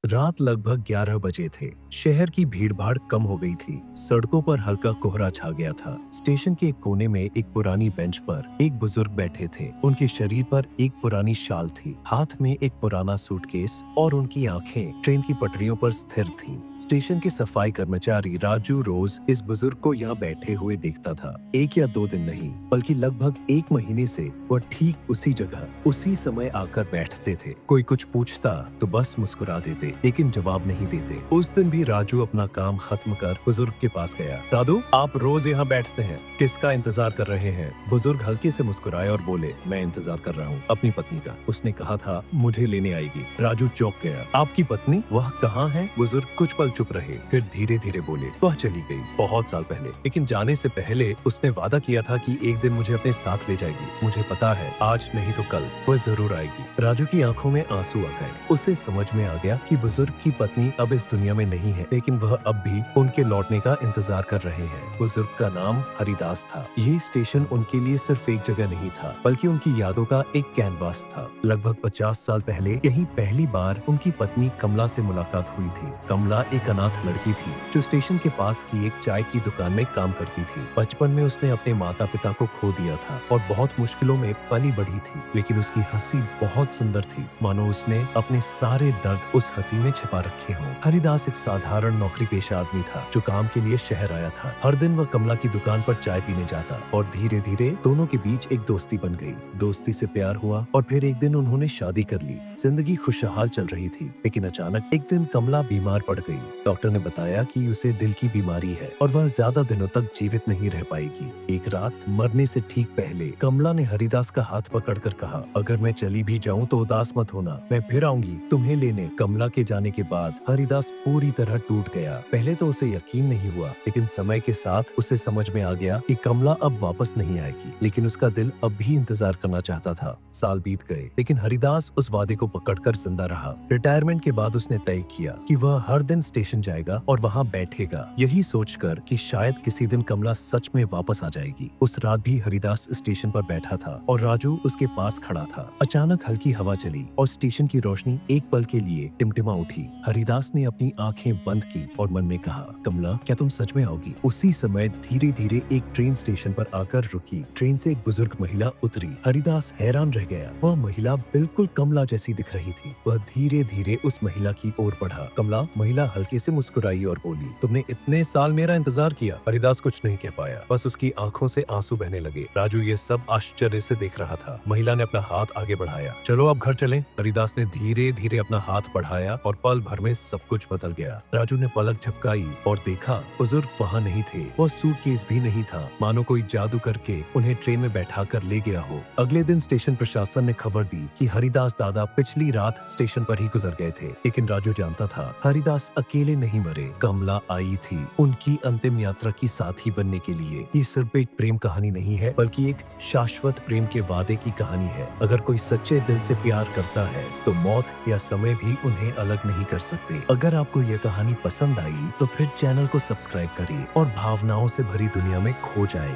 रात लगभग 11 बजे थे। शहर की भीड़भाड़ कम हो गई थी। सड़कों पर हल्का कोहरा छा गया था। स्टेशन के एक कोने में एक पुरानी बेंच पर एक बुजुर्ग बैठे थे। उनके शरीर पर एक पुरानी शाल थी, हाथ में एक पुराना सूटकेस और उनकी आंखें ट्रेन की पटरियों पर स्थिर थीं। स्टेशन के सफाई कर्मचारी राजू रोज इस बुजुर्ग को यहाँ बैठे हुए देखता था। 1 या 2 दिन नहीं, बल्कि लगभग 1 महीने से वह ठीक उसी जगह उसी समय आकर बैठते थे। कोई कुछ पूछता तो बस मुस्कुरा देते, लेकिन जवाब नहीं देते। उस दिन भी राजू अपना काम खत्म कर बुजुर्ग के पास गया। दादू, आप रोज यहाँ बैठते हैं, किसका इंतजार कर रहे हैं? बुजुर्ग हल्के से मुस्कुराए और बोले, मैं इंतजार कर रहा हूँ अपनी पत्नी का। उसने कहा था मुझे लेने आएगी। राजू चौंक गया। आपकी पत्नी? वह कहाँ है? बुजुर्ग कुछ पल चुप रहे, फिर धीरे धीरे बोले, वह चली गई बहुत साल पहले, लेकिन जाने से पहले उसने वादा किया था कि एक दिन मुझे अपने साथ ले जाएगी। मुझे पता है आज नहीं तो कल वह जरूर आएगी। राजू की आंखों में आंसू आ गए। उसे समझ में आ गया कि बुजुर्ग की पत्नी अब इस दुनिया में नहीं है, लेकिन वह अब भी उनके लौटने का इंतजार कर रहे हैं। बुजुर्ग का नाम हरिदास था। ये स्टेशन उनके लिए सिर्फ एक जगह नहीं था, बल्कि उनकी यादों का एक कैनवास था। लगभग 50 साल पहले यही पहली बार उनकी पत्नी कमला से मुलाकात हुई थी। कमला एक अनाथ लड़की थी जो स्टेशन के पास की एक चाय की दुकान में काम करती थी। बचपन में उसने अपने माता पिता को खो दिया था और बहुत मुश्किलों में पली बढ़ी थी, लेकिन उसकी हंसी बहुत सुंदर थी, मानो उसने अपने सारे दर्द उस हंसी में छिपा रखे हों। हरिदास एक साधारण नौकरी पेशा आदमी था जो काम के लिए शहर आया था। हर दिन वह कमला की दुकान पर चाय पीने जाता और धीरे धीरे दोनों के बीच एक दोस्ती बन गई। दोस्ती से प्यार हुआ और फिर एक दिन उन्होंने शादी कर ली। जिंदगी खुशहाल चल रही थी, लेकिन अचानक एक दिन कमला बीमार पड़ गई। डॉक्टर ने बताया कि उसे दिल की बीमारी है और वह ज्यादा दिनों तक जीवित नहीं रह पाएगी। एक रात मरने से ठीक पहले कमला ने हरिदास का हाथ पकड़कर कहा, अगर मैं चली भी जाऊं तो उदास मत होना, मैं फिर आऊंगी तुम्हें लेने। कमला के जाने के बाद हरिदास पूरी तरह टूट गया। पहले तो उसे यकीन नहीं हुआ, लेकिन समय के साथ उसे समझ में आ गया कि कमला अब वापस नहीं आएगी, लेकिन उसका दिल अब भी इंतजार करना चाहता था। साल बीत गए, लेकिन हरिदास उस वादे को पकड़कर जिंदा रहा। रिटायरमेंट के बाद उसने तय किया कि वह हर दिन स्टेशन जाएगा और वहाँ बैठेगा, यही सोचकर कि शायद किसी दिन कमला सच में वापस आ जाएगी। उस रात भी हरिदास स्टेशन पर बैठा था और राजू उसके पास खड़ा था। अचानक हल्की हवा चली और स्टेशन की रोशनी एक पल के लिए टिमटिमा उठी। हरिदास ने अपनी आंखें बंद की और मन में कहा, कमला, क्या तुम सच में आओगी? उसी समय धीरे धीरे एक ट्रेन स्टेशन पर आकर रुकी। ट्रेन से एक बुजुर्ग महिला उतरी। हरिदास हैरान रह गया। वह महिला बिल्कुल कमला जैसी दिख रही थी। वह धीरे धीरे उस महिला की ओर बढ़ा। कमला, महिला हल्के से मुस्कुराई और बोली, तुमने इतने साल मेरा इंतजार किया। हरिदास कुछ नहीं कह पाया, बस उसकी आंखों से आंसू बहने लगे। राजू ये सब आश्चर्य से देख रहा था। महिला ने अपना हाथ आगे बढ़ाया। चलो अब घर चलें। हरिदास ने धीरे धीरे अपना हाथ बढ़ाया और पल भर में सब कुछ बदल गया। राजू ने पलक झपकाई और देखा बुजुर्ग वहाँ नहीं थे। वह सूटकेस भी नहीं था, मानो कोई जादू करके उन्हें ट्रेन में बैठा कर ले गया हो। अगले दिन स्टेशन प्रशासन ने खबर दी कि हरिदास दादा पिछली रात स्टेशन पर ही गुजर गए थे, लेकिन राजू जानता था हरिदास अकेले नहीं मरे। कमला आई थी उनकी अंतिम यात्रा की साथी बनने के लिए। ये सिर्फ एक प्रेम कहानी नहीं है, बल्कि एक शाश्वत प्रेम के वादे की कहानी है। अगर कोई सच्चे दिल से प्यार करता है तो मौत या समय भी उन्हें अलग नहीं कर सकते। अगर आपको यह कहानी पसंद आई तो फिर चैनल को सब्सक्राइब करिए और भावनाओं से भरी दुनिया में खो जाए।